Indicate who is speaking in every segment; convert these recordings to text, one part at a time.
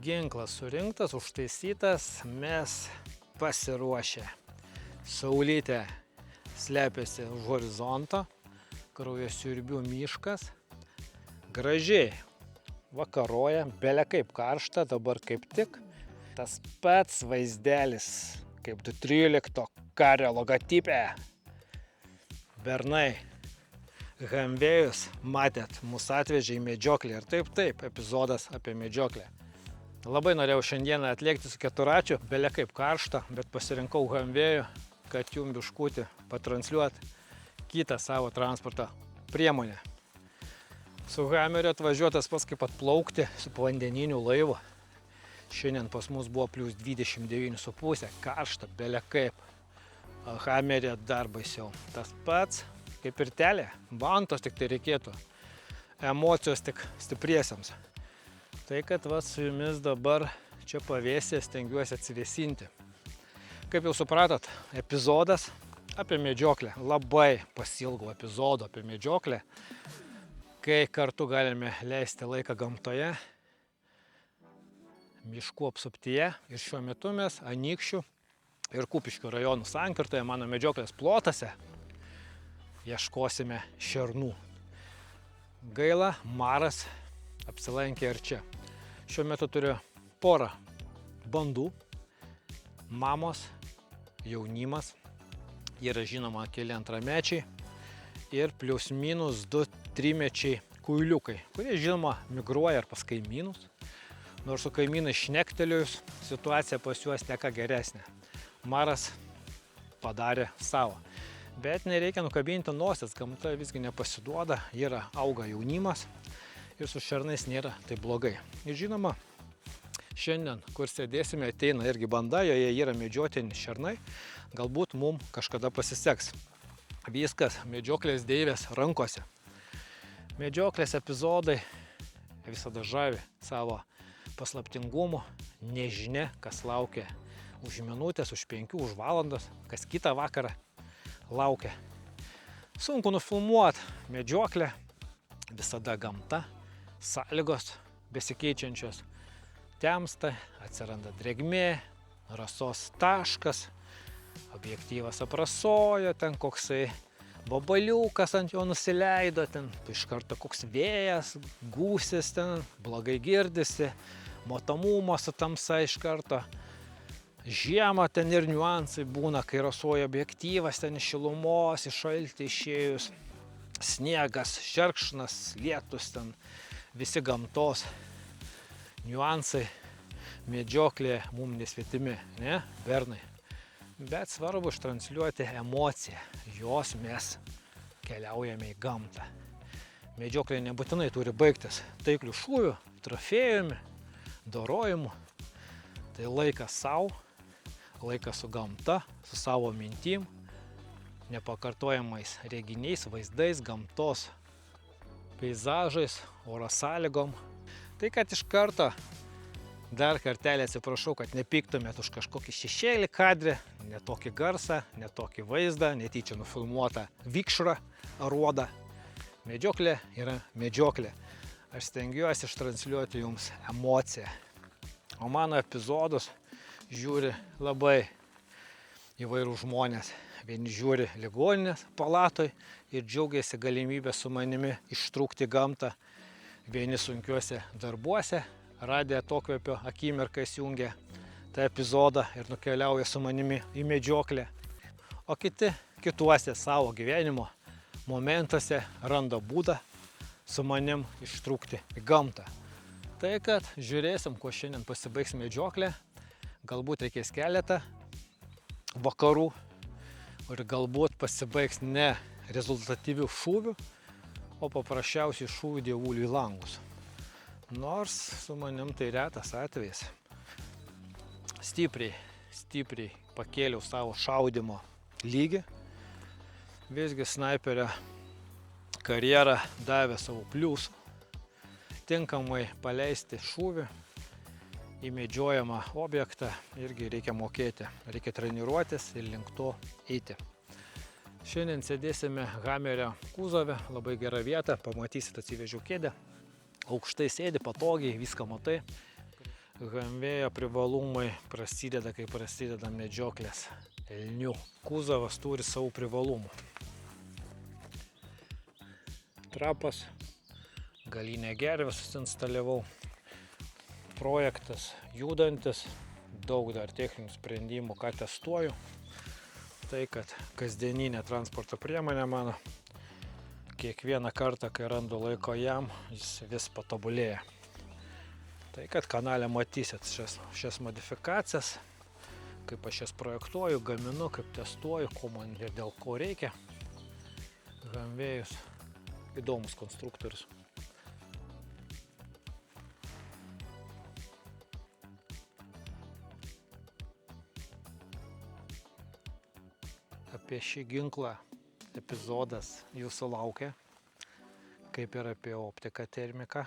Speaker 1: Ginklas surinktas, užtaisytas, mes pasiruošę. Saulytė slepiasi už horizonto, kraujasiurbių miškas. Gražiai vakaroja, bele kaip karšta, dabar kaip tik. Tas pats vaizdelis, kaip 213 kario logotipe. Bernai, Hamvėjus, matėt, mūsų atvežė į medžioklę ir taip, epizodas apie medžioklę. Labai norėjau šiandieną atliekti su keturračiu, bele kaip karšta, bet pasirinkau Hamvėjų, kad jum biškutį patransliuoti kitą savo transporto priemonę. Su Hameriu atvažiuotas pats kaip atplaukti su povandeniniu laivu. Šiandien pas mus buvo plus 29,5, karšta, bele kaip. Hamerė dar baisiau. Tas pats, kaip ir telė, vantos tik tai reikėtų. Emocijos tik stipriesiams. Tai kad su jumis dabar čia pavėsė, stengiuosi atsivėsinti. Kaip jau supratot, epizodas apie medžioklę. Labai pasilgau epizodo apie medžioklę, kai kartu galime leisti laiką gamtoje, miškų apsuptyje. Ir šiuo metu mes Anykščių ir Kupiškio rajonų sankirtoje, mano medžioklės plotose, ieškosime šernų. Gaila, maras apsilankė ir čia. Šiuo metu turiu porą bandų, mamos, jaunimas, yra žinoma keli antramečiai ir plius minus 2-3 mečiai kuiliukai, kurie žinoma migruoja ir pas kaimynus. Nors su kaimynai šnektelėjus, situacija pas juos teka geresnė. Maras padarė savo. Bet nereikia nukabinti nosies, gamta visgi nepasiduoda, yra auga jaunimas ir su šernais nėra taip blogai. Ir žinoma, šiandien, kur sėdėsime, ateina irgi banda, joje yra medžiotini šernai, galbūt mums kažkada pasiseks. Viskas medžioklės deivės rankose. Medžioklės epizodai visada žavi savo paslaptingumu, nežinia, kas laukia už minutės, už 5, už valandos, kas kitą vakarą laukia. Sunku nufilmuoti medžioklę, visada gamta, sąlygos besikeičiančios. Temsta, atsiranda drėgmė, rasos taškas, objektyvas aprasojo, ten koksai bobaliukas ant jo nusileido, ten iš karto koks vėjas, gūsis ten, blogai girdisi, matomumo su tamsa iš karto. Žiemą ten ir niuansai būna, kai rasoja objektyvas, ten iš šilumos, iš šaltį išėjus, sniegas, šerkšnas, lietus, ten visi gamtos niuansai, medžioklė mums nesvetimi, ne, Bernai? Bet svarbu ištransliuoti emociją, jos mes keliaujame į gamtą. Medžioklė nebūtinai turi baigtis taiklių šūvių, trofėjumi, dorojimu. Tai laikas savo, laikas su gamta, su savo mintim, nepakartojamais reginiais, vaizdais, gamtos peizažais, oro sąlygom. Tai kad iš karto dar kartelį atsiprašau, kad nepyktumėt už kažkokį šešėlį kadrį, netokį garsą, netokį vaizdą, netyčia nufilmuotą vikšrą ar uodą. Medžioklė yra medžioklė. Aš stengiuosi ištransliuoti jums emociją. O mano epizodus žiūri labai įvairių žmonės. Vieni žiūri ligoninės palatoj ir džiaugiasi galimybę su manimi ištrūkti gamtą. Vieni sunkiuose darbuose, radę atokvėpio akimirką įsijungia tą epizodą ir nukeliauja su manimi į medžioklę. O kiti kituose savo gyvenimo momentuose randa būdą su manim ištrūkti į gamtą. Tai kad žiūrėsim, kuo šiandien pasibaigs medžioklė. Galbūt reikės keletą vakarų ir galbūt pasibaigs ne rezultatyvių šūvių, o paprasčiausiai šūvių dievulių į langus. Nors su manim tai retas atvejis. Stipriai pakėliau savo šaudymo lygį. Visgi snaiperio karjera davė savo pliusų. Tinkamai paleisti šūvį į medžiojamą objektą irgi reikia mokėti. Reikia treniruotis ir link to eiti. Šiandien sėdėsime Hamerio kūzove, labai gera vieta, pamatysit, atsivežiau kėdę. Aukštai sėdi, patogiai, viską matai. Hanvėjo privalumai prasideda, kai prasideda medžioklės elnių. Kuzovas turi savo privalumų. Trapas, galinė gervė susinstaliavau. Projektas judantis, daug dar techninių sprendimų, ką testuoju. Tai, kad kasdieninė transporto priemonė mano, kiekvieną kartą, kai randu laiko jam, jis vis patobulėja. Tai, kad kanale matysit šias modifikacijas, kaip aš jas projektuoju, gaminu, kaip testuoju, ko man ir dėl ko reikia. Hanvėjus įdomus konstruktorius. Apie šį ginklą epizodas jūsų laukia, kaip ir apie optiką termiką.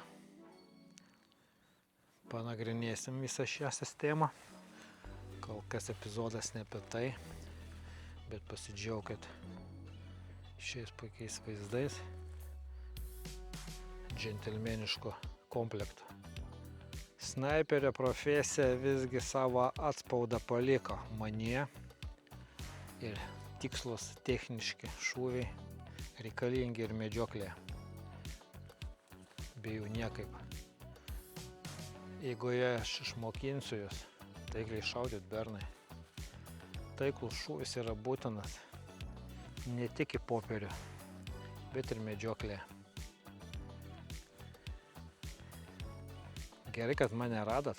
Speaker 1: Panagrinėsim visą šią sistemą. Kol kas epizodas ne apie tai, bet pasidžiaukit šiais puikiais vaizdais džentelmeniško komplekto. Snaiperio profesija visgi savo atspaudą paliko manyje ir tikslus techniški šūviai reikalingi ir medžioklėje. Be jų niekaip. Jeigu aš išmokinsiu jūs taikliai šaudyt, bernai, taiklus šūvis yra būtinas ne tik į popierių, bet ir medžioklėje. Gerai, kad mane radot.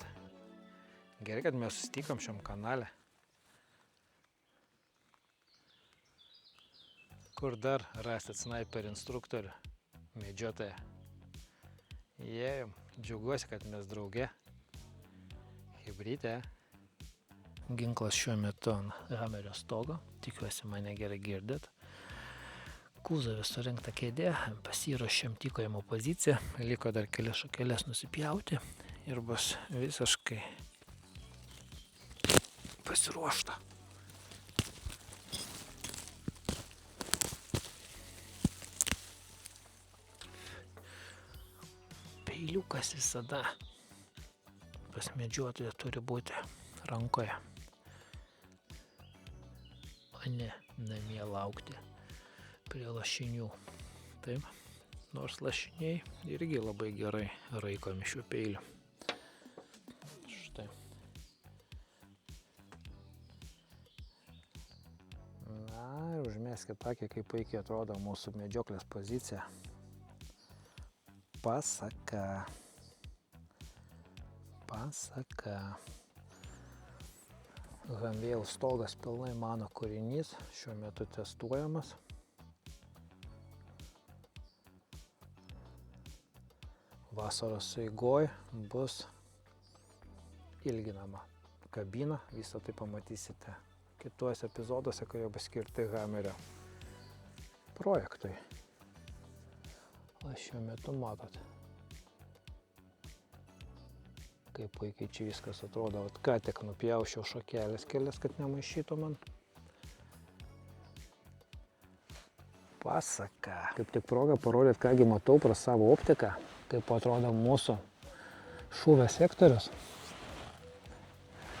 Speaker 1: Gerai, kad mes susitikom šiam kanale. Kur dar rasit sniper instruktorių, medžiotoją? Jėjom, džiaugiuosi, kad mes drauge. Chebrytė. Ginklas šiuo metu ant hamerio stogo, tikiuosi mane gerai girdit. Kuzove surinkta kėdė, pasiruošėm tykojimo poziciją, liko dar kelias šakeles nusipjauti ir bus visiškai pasiruošta. Peiliukas visada pas medžiotoją turi būti rankoje, o ne namie laukti prie lašinių. Taip, nors lašiniai irgi labai gerai raikomi šiuo peiliu. Štai. Na ir užmeskit akį, kaip puikiai atrodo mūsų medžioklės pozicija. Pasaka. Hanvėjaus stogas pilnai mano kūrinys, šiuo metu testuojamas. Vasaros eigoj bus ilginama kabina, visą tai pamatysite kituose epizoduose, kai jau bus skirti hamerio projektui. O šiuo metu matot, kaip puikiai čia viskas atrodo. Vat ką tik nupjaušiau šakelės kelias, kad nemaišytų man. Pasaka. Kaip tik proga parodyt, kągi matau pro savo optiką, kaip atrodo mūsų šūvio sektorius.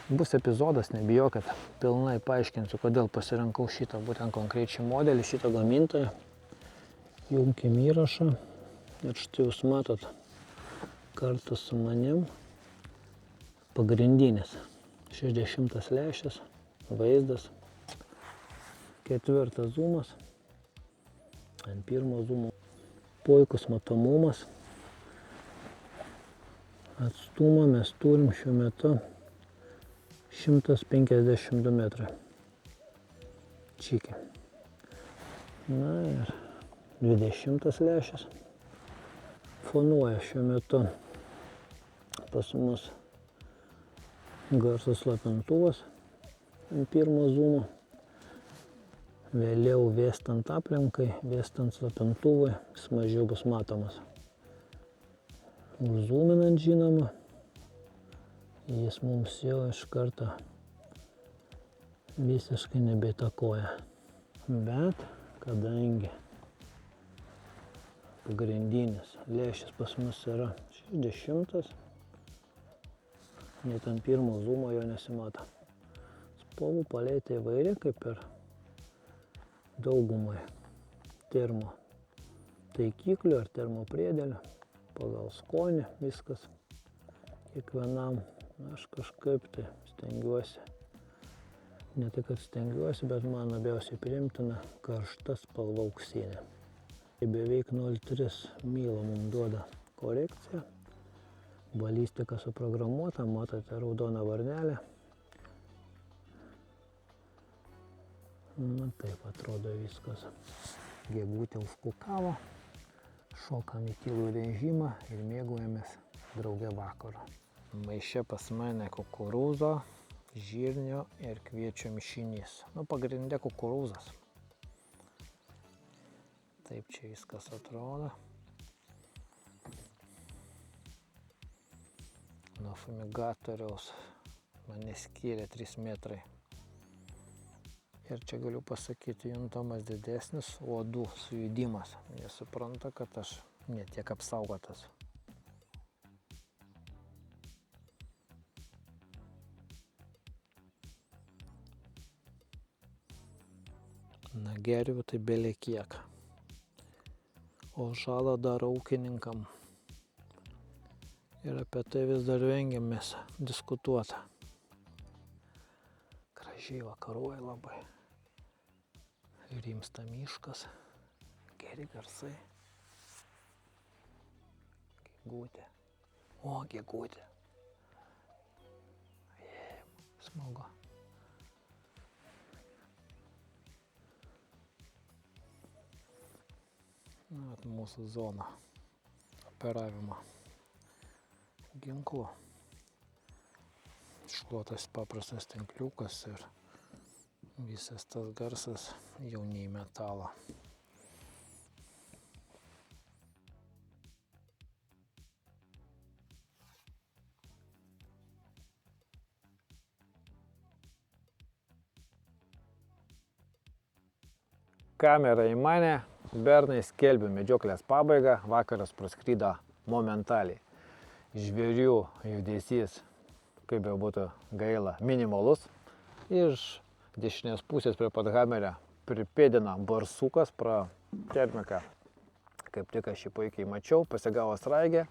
Speaker 1: Bus epizodas, nebijokit, pilnai paaiškinsiu, kodėl pasirinkau šitą būtent konkrečiai modelį, šitą gamintoją. Junkim įrašą ir štai jūs matot kartu su manim pagrindinis 60 lęšis, vaizdas, 4 zoomas, ant 1 zoomo puikus matomumas. Atstumą mes turim šiuo metu 152 metrai. Čiki. Na ir 20 lęšis. Fonuoja šiuo metu pas mus garso slopintuvas ant 1 zoomo. Vėliau vėstant aplinkai, vėstant slopintuvui, jis mažiau bus matomas. Užzoominant žinoma, jis mums jau iš karto visiškai nebeįtakoja. Bet kadangi pagrindinis lęšis pas mus yra 60,
Speaker 2: Net ant pirmo zoomo jo nesimato. Spalvų paletė įvairi, kaip ir daugumai termo taikiklių ar termo priedėlių. Pagal skonį viskas kiekvienam. Aš kažkaip tai stengiuosi. Ne tai, kad stengiuosi, bet man labiausiai priimtina karšta spalva auksinė. Beveik 0,3 mylo mums duoda korekcija. Balistika suprogramuota, matote raudoną varnelę. Na taip atrodo viskas. Gegutė užkukavo, šokam į tylų režimą ir mėgaujamės drauge vakaro. Maiše pas mane kukurūzo, žirnio ir kviečio mišinys. Pagrinde kukurūzas. Taip čia viskas atrodo. Nuo fumigatoriaus mane skyrė 3 metrai. Ir čia galiu pasakyti, juntamas didesnis uodų sujudimas. Jie supranta, kad aš netiek apsaugotas. Na gervių tai belė kiek. O žalą daro ūkininkam. Ir apie tai vis dar vengiamės diskutuoti. Gražiai vakaruoja labai. Rimsta miškas. Geri garsai. Gegutė. O, gegutė. Smagu. Mūsų zona operavimo ginklu. Šluotas paprastas tinkliukas ir visas tas garsas jau ne į metalą. Kamera į mane, bernai skelbia medžioklės pabaigą, vakaras praskrydo momentaliai. Žvėrių judesys, kaip jau būtų gaila, minimalus. Iš dešinės pusės prie pat hamerio pripėdina barsukas pro termiką. Kaip tik aš jį puikiai mačiau, pasigavo sraigę,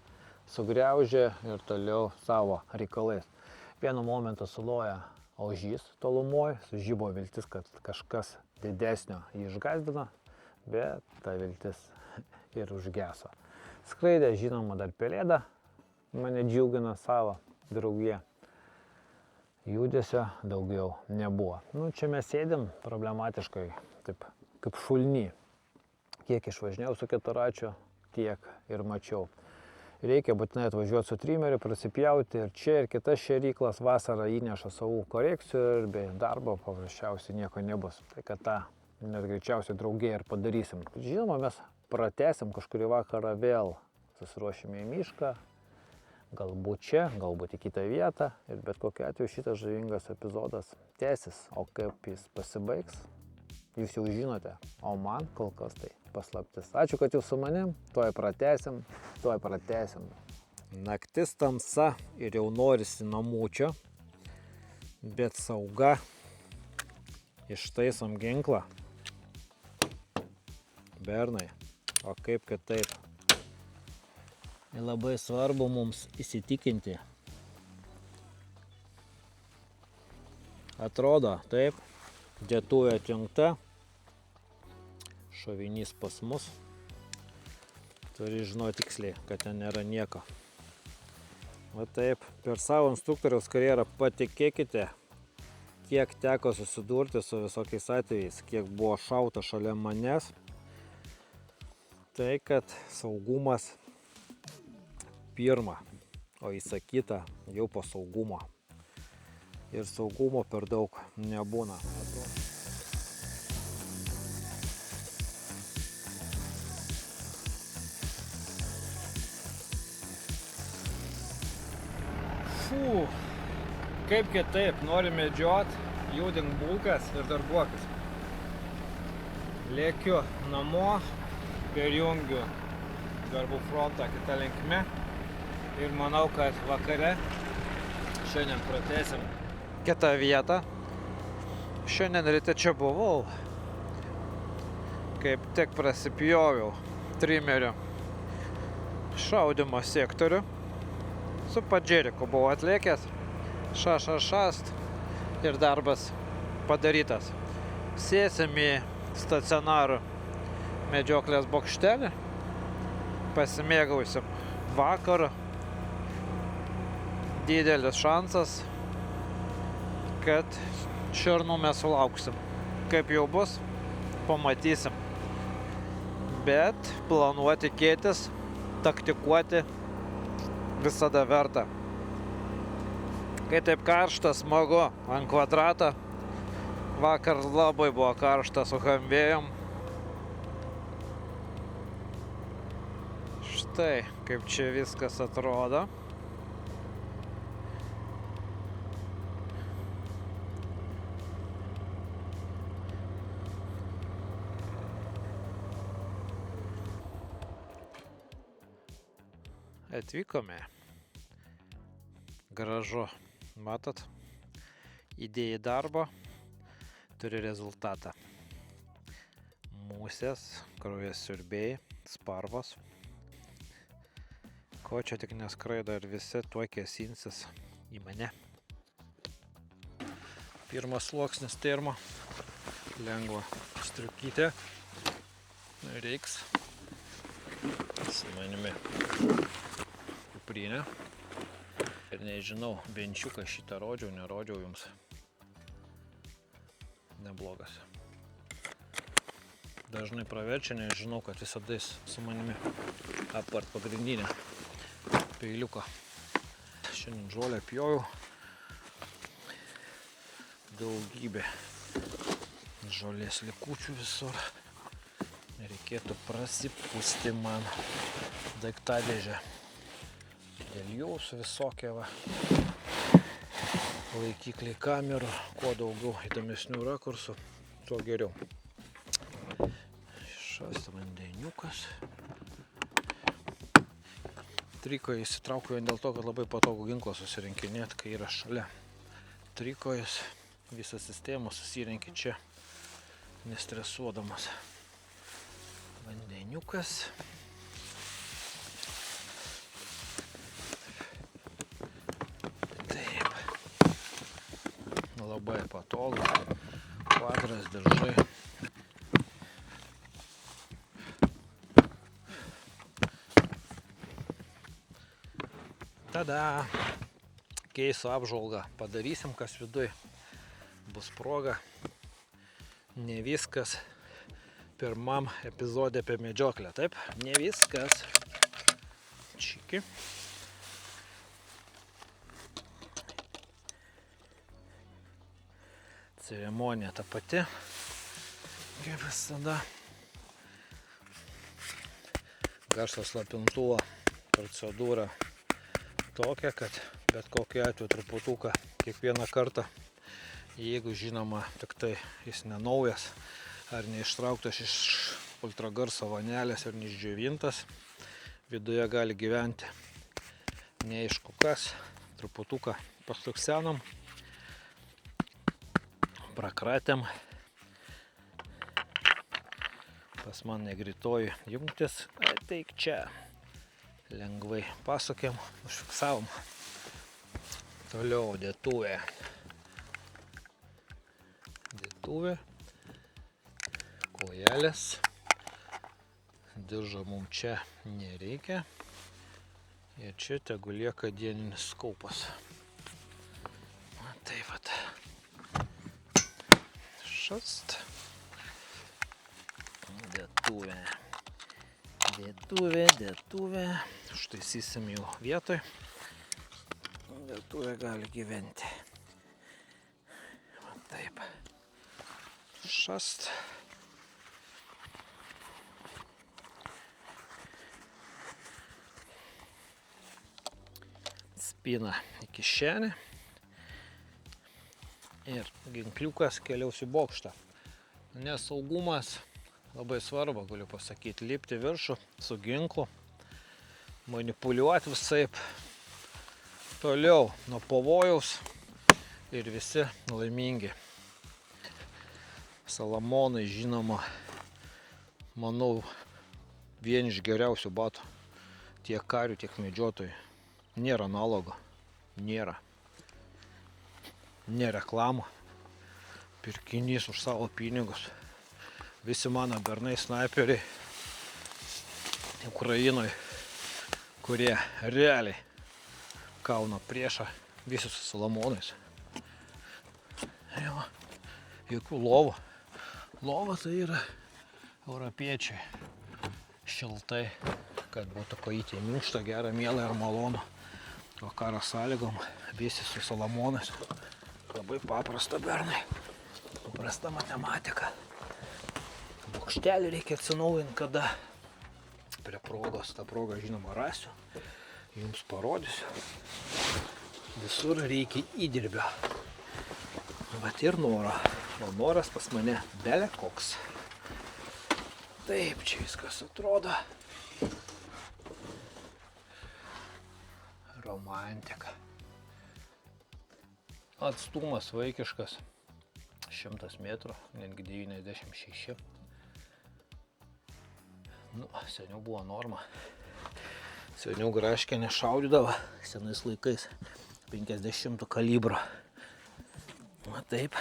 Speaker 2: sugriaužė ir toliau savo reikalais. Vienu momentu suloja ožys tolumoj, sužibo viltis, kad kažkas didesnio jį išgąsdino, bet ta viltis ir užgeso. Skraidė, žinoma, dar pelėda mane džiugina savo draugiją. Judesio daugiau nebuvo. Čia mes sėdim problematiškai, taip kaip šulny. Kiek išvažinėjau su keturračiu, tiek ir mačiau. Reikia būtinai atvažiuoti su trimeriu, prasipjauti ir čia, ir kitas šėryklas. Vasarą įneša savų korekcijų ir be darbo paprasčiausiai nieko nebus. Tai kad tą mes greičiausiai draugiai ir padarysim. Žinoma, mes pratęsim kažkurį vakarą vėl, susiruošime į mišką. Galbūt čia, galbūt į kitą vietą. Ir bet kokiu atveju šitas žavingas epizodas tęsis. O kaip jis pasibaigs, jūs jau žinote. O man kol kas tai paslaptis. Ačiū, kad jūs su manim. Tuoj pratęsim. Naktis tamsa ir jau norisi namučio. Bet sauga. Ištaisom ginklą. Bernai, o kaip kitaip? Labai svarbu mums įsitikinti. Atrodo, taip, dėtuvė atjungta. Šovinys pas mus. Turi žinoti tiksliai, kad ten nėra nieko. Va taip, per savo instruktoriaus karjerą patikėkite, kiek teko susidurti su visokiais atvejais, kiek buvo šauta šalia manęs. Tai, kad saugumas pirma, o įsakyta jau po saugumo. Ir saugumo per daug nebūna. Kaip kitaip, nori medžiot, judink bulkas ir darbuokis. Lėkiu namo, perjungiu darbų frontą kitą linkme ir manau, kad vakare
Speaker 1: Šiandien pratęsim kitą vietą. Šiandien ryte čia buvau. Kaip tik prasipjoviau trimeriu šaudymo sektorių. Su padžeriku buvau atliekęs. Šast ir darbas padarytas. Sėsim į stacionarų medžioklės bokštelį. Pasimėgausim vakarą. Didelis šansas, kad šernų mes sulauksim. Kaip jau bus, pamatysim. Bet planuoti, tikėtis, taktikuoti visada verta. Kai taip karšta, smagu ant kvadrato. Vakar labai buvo karšta su hamvėjom. Štai kaip čia viskas atrodo. Atvykome. Gražu. Matot? Idėjai darbo turi rezultatą. Musės, kraujas siurbėjai, sparvos. Ko čia tik neskraido ir visi tuo kėsinsis į mane. Pirmas sluoksnis termo. Lengva striukytė. Reiks. Su manimi kuprinė. Ir nežinau, benčiuką šitą rodžiau, nerodžiau jums. Neblogas. Dažnai praverčia, nežinau, kad visada su manimi apart pagrindinę peiliuką. Šiandien žolę pjojau. Daugybė žolės likučių visur. Reikėtų prasipūsti man daiktadėžę. Dėl jūsų visokie va. Laikikliai kamerų. Kuo daugiau įdomesnių rakursų, tuo geriau. Šas vandeniukas. Trikoje įsitraukiu vien dėl to, kad labai patogu ginklą susirinkinėti, kai yra šalia. Trikojas visą sistemą susirenki čia, nestresuodamas. Vandeniukas. Taip. Labai patogu. Kvadras, diržai. Tada keisiu apžvalgą. Padarysim, kas viduj. Bus proga. Ne viskas pirmam epizode apie medžioklę, taip? Ne viskas. Čiki. Ceremonija ta pati, kaip visada. Garso slapintuvo procedūra tokia, kad bet kokiu atveju truputuką kiekvieną kartą, jeigu žinoma, tik tai jis nenaujas, ar neištrauktas iš ultragarso vanelės ir neišdžiovintas, viduje gali gyventi neaišku kas, truputuką pastuksenom, prakratėm, pas man negritoji jungtis, ateik čia, lengvai pasukėm, užfiksavom, toliau dėtuvė, kojelės, diržo mums čia nereikia ir čia tegu lieka dieninis kaupas. Tai vat. Šast. Dėtuvė. Užtaisysim jau vietoj. Dėtuvė gali gyventi. Taip. Šast. Spina į kišenę. Ir ginkliukas keliaus į bokštą. Nes saugumas labai svarbu, galiu pasakyti, lipti viršų su ginklu, manipuliuoti visaip, toliau nuo pavojaus ir visi laimingi. Salamonai, žinoma, manau, vieni iš geriausių batų tiek karių, tiek medžiotojų. Nėra analogo, nėra. Ne reklama, pirkinys už savo pinigus. Visi mano bernai snaiperiai Ukrainoje, kurie realiai kauna priešą, visi su salamonais. Jo, jokių lovų. Lova tai yra europiečiai. Šiltai, kad būtų kojytė minkšta, gera, miela ir malonu. O karo sąlygom visi su salamonais. Labai paprasta, bernai. Paprasta matematika. Bokštelį reikia atsinaujinti, kada prie progos. Ta proga, žinoma, rasiu. Jums parodysiu. Visur reikia įdirbio. Vat ir noro. O noras pas mane bele koks. Taip, čia viskas atrodo. Romantika. Atstumas vaikiškas. 100 metrų, netgi 96. Nu, seniau buvo norma. Seniau graškė nešaudydavo, senais laikais 50 kalibro. Na taip,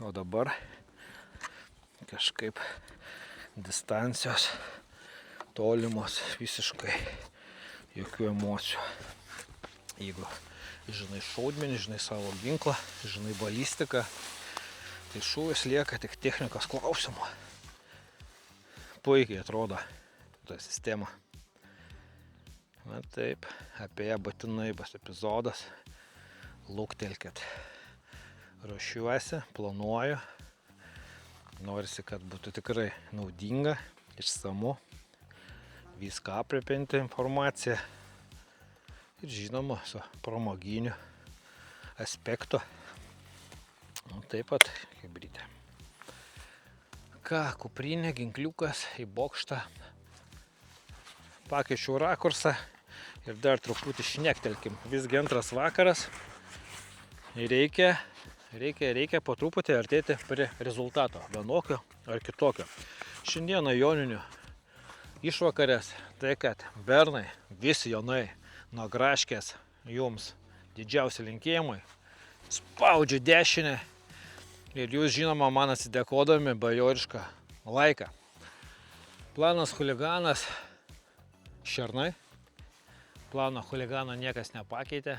Speaker 1: o dabar kažkaip distancijos tolimos visiškai jokių emocijų. Jeigu žinai šaudmenį, žinai savo ginklą, žinai balistiką, tai šūvis lieka tik technikos klausimų. Puikiai atrodo ta sistema. Na taip, apie ją būtinai bus epizodas. Luktelkit. Ruošiuosi, planuoju. Norisi, kad būtų tikrai naudinga, išsamu, viską aprėpianti informacija. Ir žinoma, su pramoginiu aspektu. Taip pat hibridė. Ką, kuprinė, ginkliukas į bokštą. Pakeičiau rakursą ir dar truputį šnektelkim. Visgi antras vakaras. Reikia po truputį artėti prie rezultato. Vienokio ar kitokio. Šiandieną joninių išvakarės. Tai kad bernai, visi jonai, nuo graškės jums didžiausi linkėjimai. Spaudžiu dešinę. Ir jūs, žinoma, man atsidėkodami bajorišką laiką. Planas chuliganas šernai. Plano chuligano niekas nepakeitė.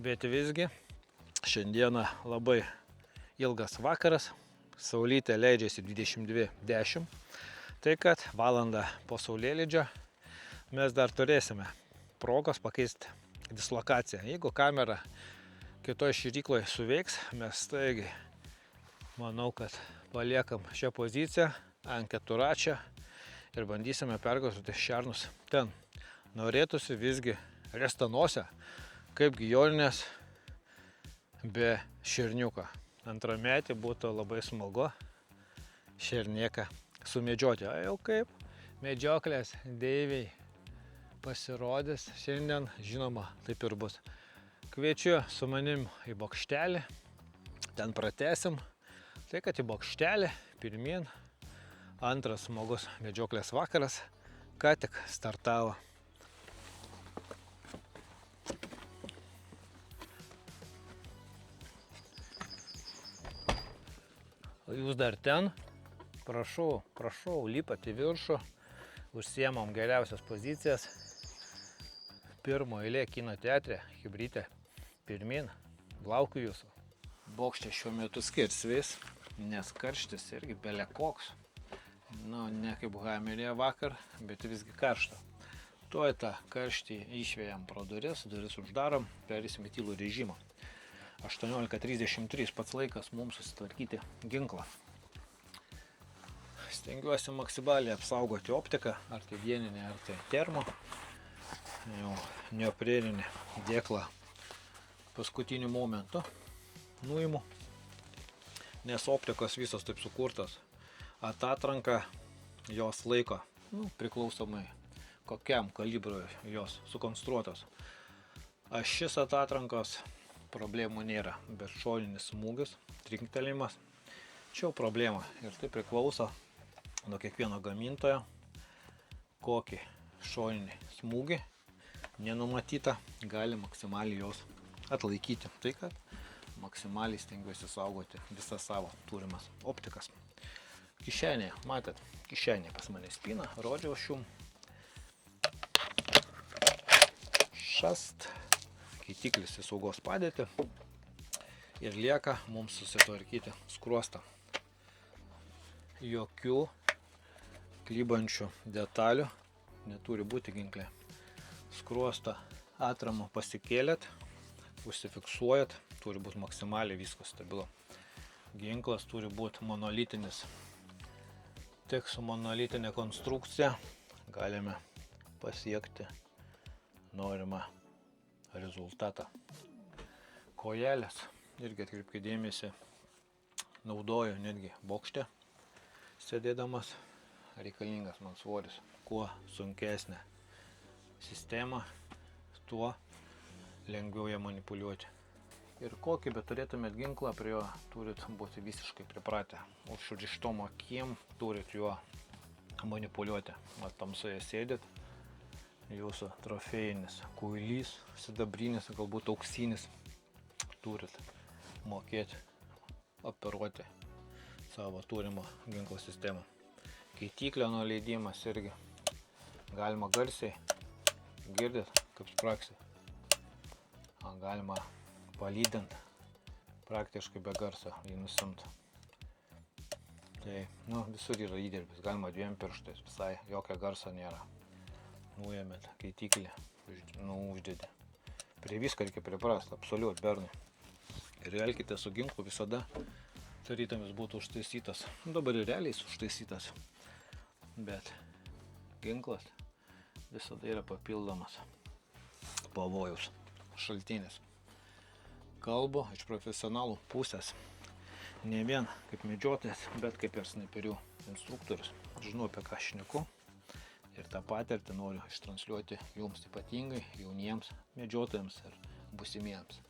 Speaker 1: Bet visgi šiandieną labai ilgas vakaras. Saulytė leidžiasi 22:10. Tai kad valandą po saulėlydžio mes dar turėsime progos pakeisti dislokaciją. Jeigu kamera kitoj širykloje suveiks, mes staigiai manau, kad paliekam šią poziciją ant keturačio ir bandysime pergauti šernus ten. Norėtųsi visgi restanose, kaip joninės be šerniuko. Antrametį būtų labai smagu šernieką sumedžioti. O jau kaip medžioklės deiviai pasirodys šiandien, žinoma, taip ir bus. Kviečiu su manim į bokštelį, ten pratęsim. Tai kad į bokštelį, pirmyn, antras smagus medžioklės vakaras, ką tik startavo. O jūs dar ten, prašau, lipat į viršų, užsiemam geriausias pozicijas. Pirmo eilė kino teatre, hibridė, pirmin, laukiu jūsų. Bokštė šiuo metu skirsvės, nes karštis irgi bele koks. Nu, ne kaip hamerė vakar, bet visgi karšta. Tuoj tą karštį išvėjam pro duris uždarom, perėsim į tylų režimą. 18:33 pats laikas mums susitvarkyti ginklą. Stengiuosi maksimaliai apsaugoti optiką, ar tai dieninė, ar tai termo. Jau neopreninį dėklą paskutiniu momentu nuimu, nes optikos visos taip sukurtos. Atatranka jos laiko, priklausomai kokiam kalibrui jos sukonstruotos. Ašis atatrankos problemų nėra, bet šoninis smūgis, trinktelimas, čia jau problema. Ir tai priklauso nuo kiekvieno gamintojo, kokį šoninį smūgį nenumatyta gali maksimaliai jos atlaikyti. Tai kad maksimaliai stengiuosi saugoti visas savo turimas optikas. Kišenėje, matėt, kišenėje pas mane spyna, rodžiau šium. Šast, keitiklis į saugos padėtį ir lieka mums susitvarkyti skruostą. Jokių klybančių detalių neturi būti ginkle. Skruostą atramą pasikėlėt, užsifiksuojat, turi būti maksimaliai viskas stabilu. Ginklas turi būti monolitinis. Tik su monolitinė konstrukcija galime pasiekti norimą rezultatą. Kojelės, irgi atkreipkite dėmesį, naudoju netgi bokšte sėdėdamas, reikalingas man svoris. Kuo sunkesnė sistema, tuo lengviau ją manipuliuoti. Ir kokį bet turėtumėt ginklą, prie jo turit būti visiškai pripratę. Užrištom akim turit juo manipuliuoti. Mat tamsoje sėdit, jūsų trofėjinis kuilys, sidabrinis, galbūt auksinis, turit mokėti operuoti savo turimą ginklo sistemą. Keitiklio nuleidimas irgi galima garsiai, girdit, kaip spraksi. Galima palydint, praktiškai be garso jį nusimt. Tai, visur yra įdirbis, galima 2 pirštais, visai jokio garso nėra. Nuėmėt keitiklį, uždėdė. Prie viską reikia priprast, absoliut, bernai. Ir elkite su ginklu visada, tarytum jis būtų užtaisytas. Dabar ir realiai užtaisytas. Bet ginklas visada yra papildomas pavojus šaltinis. Kalbu iš profesionalų pusės. Ne vien kaip medžiotojas, bet kaip ir snaiperių instruktorius. Žinau, apie ką šneku. Ir tą patirtį noriu ištransliuoti jums ypatingai jauniems medžiotojams ir būsimiems.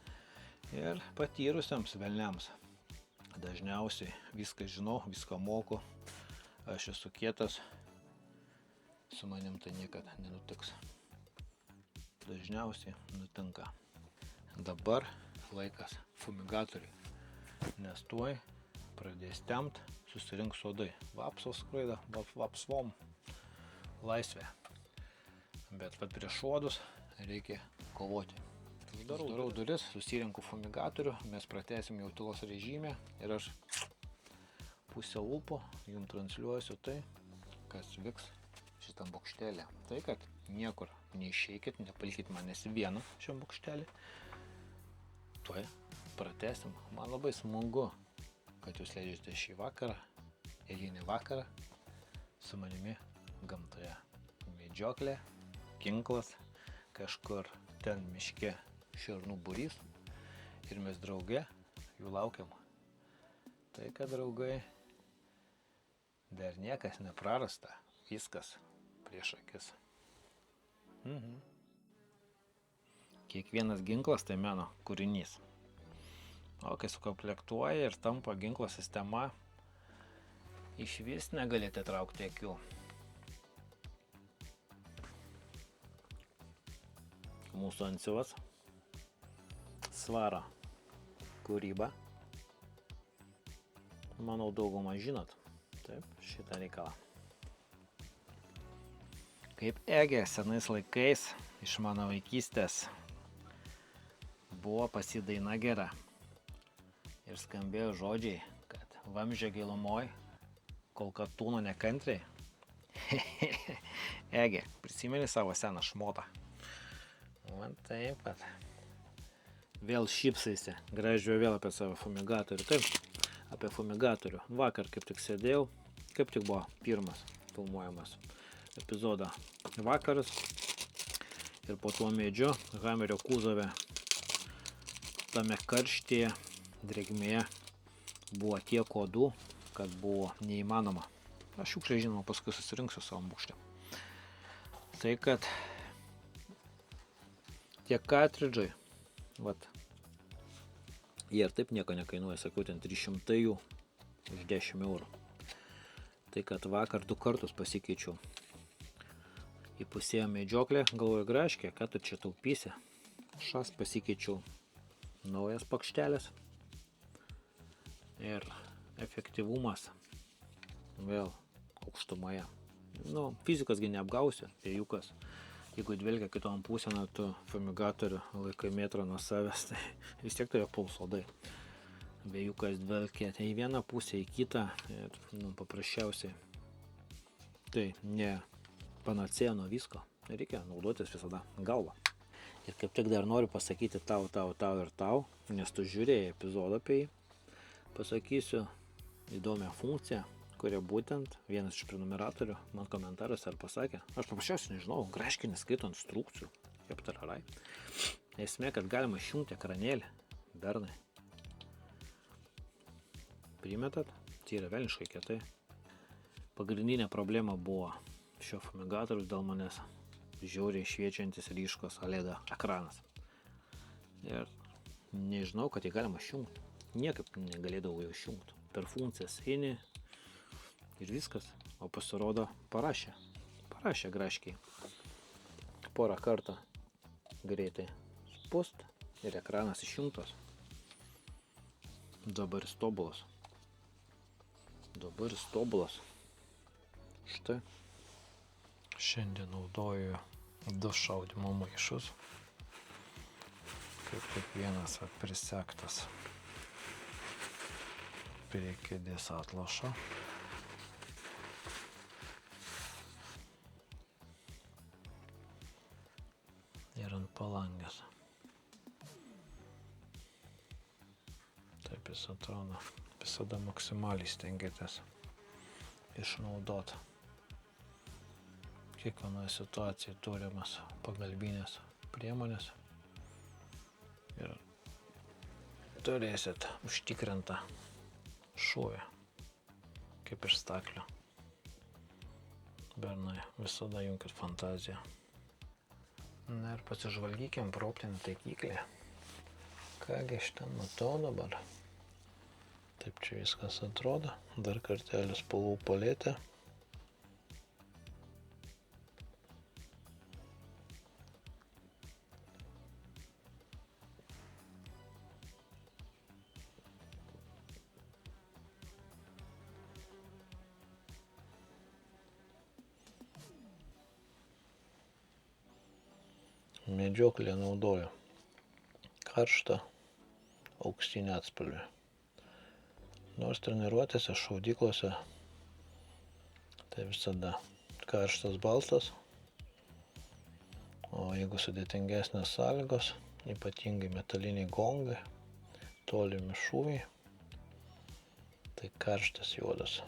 Speaker 1: Ir patyrusiems velniams. Dažniausiai viską žinau, viską moku. Aš esu kietas. Su manim tai niekada nenutiks. Dažniausiai nutinka. Dabar laikas fumigatoriui. Nes tuoj pradės temt, susirinks uodai. Vapsos skraido, vapsvom. Laisvė. Bet prieš uodus reikia kovoti. Uždarau duris, susirinku fumigatorių, mes pratęsim jau tylos režime ir aš pusę lūpų jums transliuosiu tai, kas vyks šitam bokštelė. Tai, kad niekur neišeikit, nepalikit manęs vieną šiam bokštelį. Tuoj pratęsim. Man labai smagu, kad jūs leidžiate šį vakarą, eilinį vakarą su manimi gamtoje. Medžioklė, ginklas, kažkur ten miške šernų būrys ir mes drauge jų laukiam. Tai, kad draugai, dar niekas neprarasta, viskas prieš akis. Kiekvienas ginklas tai meno kūrinys. O kai sukomplektuoja ir tampa ginklo sistema, iš vis negalite traukti akių. Mūsų antsiuvas, svaro kūryba. Manau, daugumą žinot. Taip, šitą reikalą. Kaip Egė senais laikais iš mano vaikystės buvo pasidaina gera. Ir skambėjo žodžiai, kad vamzdžio gilumoj, kol kad tūno nekantriai. Egė, prisimeni savo seną šmotą? Man taip pat. Vėl šypsaisi, gražiuoju vėl apie savo fumigatorių. Taip, apie fumigatorių. Vakar kaip tik sėdėjau, kaip tik buvo pirmas filmuojamas epizodą vakaras. Ir po tuo medžiu Hamerio kūzove tame karštyje, drėgmėje buvo tiek uodų, kad buvo neįmanoma. Aš šiukšliai žinoma paskui susirinksiu savo bokšte. Tai kad
Speaker 2: tie kartridžai, vat, jie ir taip nieko nekainuoja, sakiau, ten 300 jų už 10 eurų. Tai kad vakar 2 kartus pasikeičiau. Įpusėjo medžioklę, galvoju, Graškė, ką tu čia taupysi? Šas pasikeičiau, naujas pakštelis. Ir efektyvumas vėl aukštumoje. Nu, fizikasgi neapgausi, vėjukas. Jeigu dvelgia kitom pusėn, tu fumigatorių laikai metrą nuo savęs, tai vis tiek turėjo pulsodai. Vėjukas dvelgia tai į vieną pusę, į kitą ir paprasčiausiai. Tai ne panacėja nuo visko, reikia naudotis visada galvą. Ir kaip tik dar noriu pasakyti tau ir tau, nes tu žiūrėjai epizodą apie jį. Pasakysiu įdomią funkciją, kurią būtent vienas iš prenumeratorių man komentaruose ar pasakė. Aš paprasčiausiai nežinau, Graškė neskaito instrukcijų, kaip tararai. Esmė, kad galima išjungti ekranėlį, bernai. Primetat, tai yra velniškai kietai. Pagrindinė problema buvo šio fumigatorius dėl manęs žiauriai šviečiantis ryškos LED ekranas. Ir nežinau, kad jį galima išjungti. Niekaip negalėdavau jau išjungti. Per funkcijas eini ir viskas. O pasirodo parašė Graškiai. Porą kartą greitai spust ir ekranas išjungtas. Dabar jis tobulas. Štai. Šiandien naudoju 2 šaudymo maišus. Kaip kiekvienas prisektas prie kėdės atlošo. Ir ant palangės. Taip jis atrodo. Visada maksimaliai stengiatės išnaudoti kiekvienoje situacijoje turimas pagalbinės priemonės ir turėsit užtikrintą šūvį kaip iš staklio. Bernai, visada junkit fantaziją. Na ir pasižvalgykim pro optinį taikiklį. Kągi aš ten matau dabar. Taip čia viskas atrodo. Dar kartelį spalvų paletė. Medžioklė naudoju karštą auksinį atspalvį. Nors treniruotėse, šaudyklose tai visada karštas baltas, o jeigu sudėtingesnės sąlygos, ypatingai metaliniai gongai, tolimi šūviai, tai karštas juodas.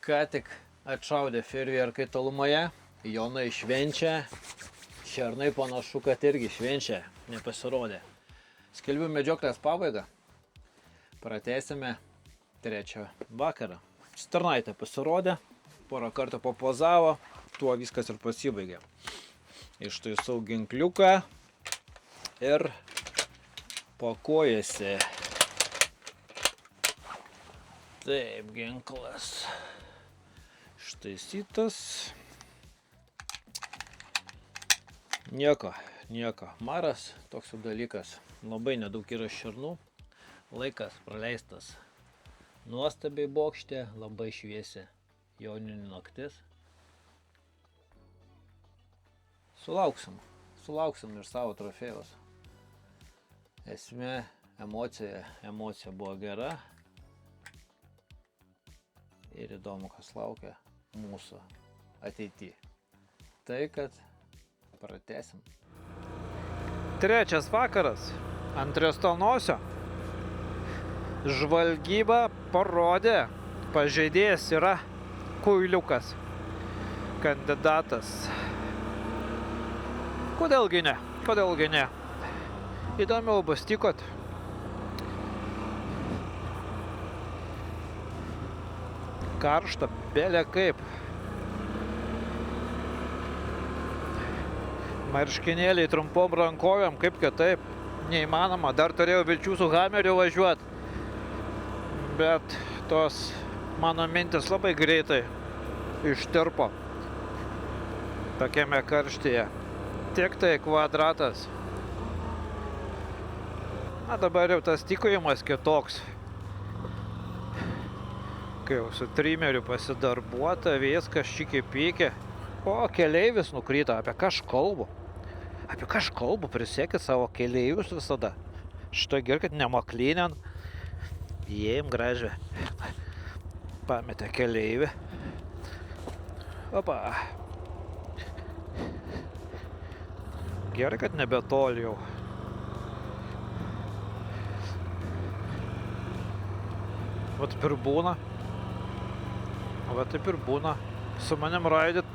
Speaker 2: Ką tik atšaudė fejerverkai tolumoje, Jonai švenčia, šernai panašu, kad irgi švenčia, nepasirodė. Skelbiu medžioklės pabaigą, pratęsime 3 vakarą. Starnaitė pasirodė, porą kartų papozavo, tuo viskas ir pasibaigė. Ištaisau ginkliuką ir pakuojasi. Taip, ginklas ištaisytas. Nieko. Maras toks dalykas. Labai nedaug yra šernų. Laikas praleistas nuostabiai bokšte, labai šviesi joninių naktis. Sulauksim ir savo trofėjus. Esmė, emocija buvo gera. Ir įdomu, kas laukia mūsų ateityje. Tai, kad pratęsim. 3 vakaras ant Riestonosio. Žvalgyba parodė,
Speaker 3: pažeidėjas yra kuiliukas kandidatas. Kodėlgi ne? Kodėlgi ne? Įdomiau bus tikot. Karšta, belė kaip. Marškinėliai trumpom rankovėm, kaip kitaip. Neįmanoma, dar turėjau vilčių su hameriu važiuoti. Bet tos mano mintis labai greitai ištirpo tokiame karštyje. Tik tai kvadratas. Na dabar jau tas tikojimas kitoks. Kai jau su trimeriu pasidarbuota, viskas šikiai pykia. O, keleivis nukrito, apie ką aš kalbu? Apie ką aš kalbu, prisiekit savo keleivius visada. Štai girkit, nemaklynėn. Jiem gražiai. Pametė keleivį. Opa. Gerai, kad nebetoli jau. Vat ir būna. Va taip ir būna. Su manim raidyt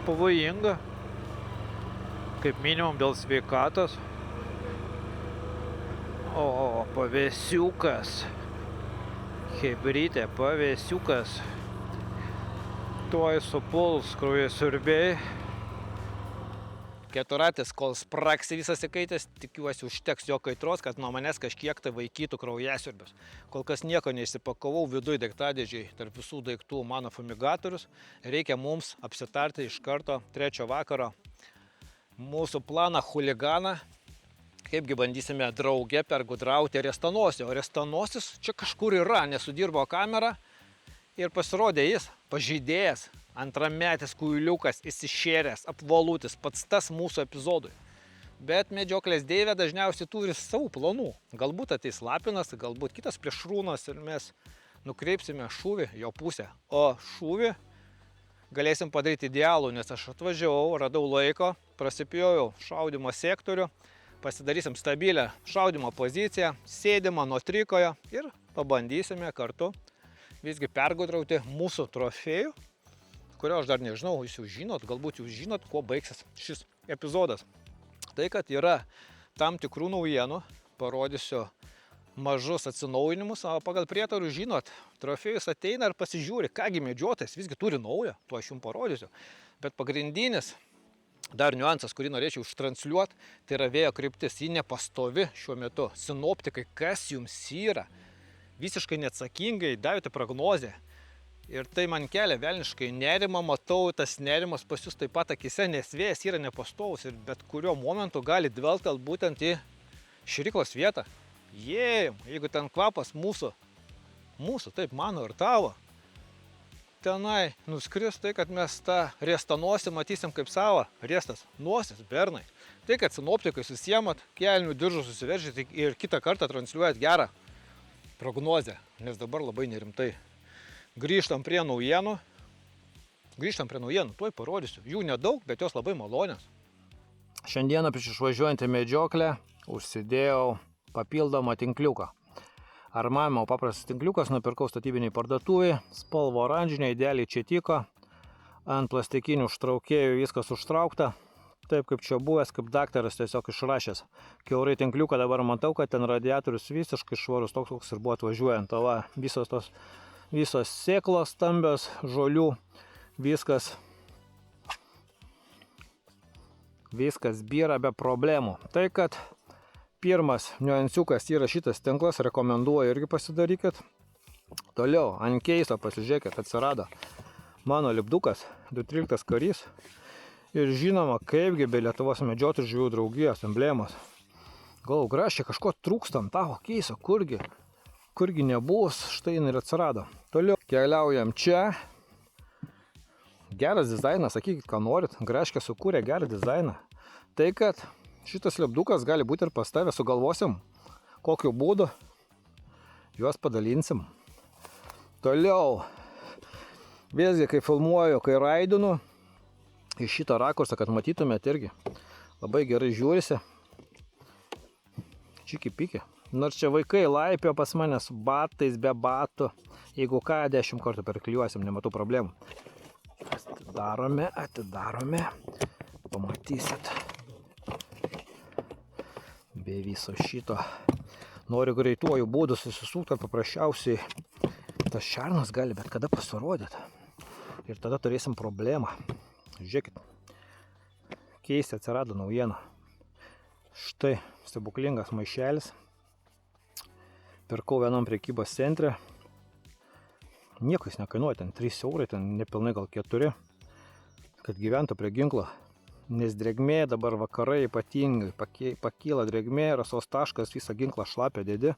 Speaker 3: pavojinga. Kaip minimum dėl sveikatos. O, pavėsiukas. Hebrytė, pavėsiukas. Tuoj supuls kraujasiurbiai. Keturatis, kol spraksi visas įkaitęs, tikiuosi užteks jo kaitros, kad nuo manęs kažkiek tai vaikytų kraujasiurbius. Kol kas nieko neįsipakavau, viduj daiktadėžiai tarp visų daiktų mano fumigatorius. Reikia mums apsitarti iš karto 3 vakaro mūsų planą chuliganą. Kaipgi bandysime drauge pergudrauti Restanosį. O Restanosis čia kažkur yra, nesudirbo kamera ir pasirodė jis, pažeidėjas. Antrametis kuiliukas, įsišėręs, apvalutis, pats tas mūsų epizodui. Bet medžioklės deivė dažniausiai turi savų planų. Galbūt ateis lapinas, galbūt kitas plėšrūnas ir mes nukreipsime šūvį jo pusę. O šūvį galėsim padaryti idealų, nes aš atvažiavau, radau laiko, prasipjojau šaudymo sektorių, pasidarysim stabilę šaudymo poziciją, sėdimą nuo trikojo ir pabandysime kartu visgi pergudrauti mūsų trofėjų, kurio aš dar nežinau, jūs jau žinot, galbūt jūs žinot, kuo baigsis šis epizodas. Tai, kad yra tam tikrų naujienų, parodysiu mažus atsinaujinimus, o pagal prietarų žinot, trofėjus ateina ir pasižiūri, kągi medžiotojas visgi turi naują, tuo aš jums parodysiu. Bet pagrindinis dar niuansas, kurį norėčiau ištransliuoti, tai yra vėjo kryptis, ji nepastovi šiuo metu. Sinoptikai, kas jums yra, visiškai neatsakingai davėte prognozę. Ir tai man kelia velniškai nerimą, matau, tas nerimas pas jūs taip pat akise, nes vėjas yra nepastovus ir bet kuriuo momentu gali dveltelt būtent į šėryklos vietą. Jeigu ten kvapas mūsų, taip mano ir tavo, tenai nuskris, tai kad mes tą riestanosį matysim kaip savo, riestas nosis, bernai. Tai, kad sinoptikai susiemat, kelnių diržų susiveržit ir kitą kartą transliuojat gerą prognozę, nes dabar labai nerimtai. Grįžtam prie naujienų, tuoj parodysiu. Jų nedaug, bet jos labai malonios. Šiandieną prieš išvažiuojant į medžioklę užsidėjau papildomą tinkliuką. Armavimo paprastas tinkliukas nupirkau statybiniai parduotuvėje, spalvo oranžinė, idealiai čia tiko. Ant plastikinių užtraukėjų viskas užtraukta, taip kaip čia buvęs, kaip daktaras tiesiog išrašęs. Kiaurai tinkliuką dabar matau, kad ten radiatorius visiškai švarus, toks koks ir buvo atvažiuojant. O va, visos sėklos stambios, žolių, viskas byra be problemų. Tai, kad pirmas niuansiukas yra šitas tinklas, rekomenduoju irgi pasidarykit. Toliau, ant keiso pasižiūrėkit, atsirado mano lipdukas, 213 karys. Ir žinoma, kaipgi be Lietuvos medžiotojų žvejų draugijos emblemos. Galvoju, gražiai kažko trūkstam tavo keiso, kurgi nebus, štai jin ir atsirado. Toliau keliaujam čia. Geras dizainas, sakykit, ką norit. Graškė sukūrė gerą dizainą. Tai, kad šitas lipdukas gali būti ir pas tave, sugalvosim, kokiu būdu juos padalinsim. Toliau, vėlgi, kai filmuoju, kai raidinu, iš šito rakursą, kad matytumėt irgi, labai gerai žiūrisi. Čiki piki. Nors čia vaikai laipio pas mane su batais, be batų. Jeigu ką, 10 kartų perkliuosim, nematau problemų. Atidarome. Pamatysit. Be viso šito. Noriu greituoju būdu susisukti, kad paprasčiausiai tas šernas gali bet kada pasirodyti. Ir tada turėsim problemą. Žiūrėkit. Keista atsirado naujiena. Štai stebuklingas maišelis. Pirkau vienam prekybos centre. Nieko jis nekainuoja, ten 3 eurai, ten nepilnai gal 4. Kad gyventų prie ginklo. Nes drėgmė dabar vakarai ypatingai pakyla drėgmė, rasos taškas, visą ginklą šlapia dedi.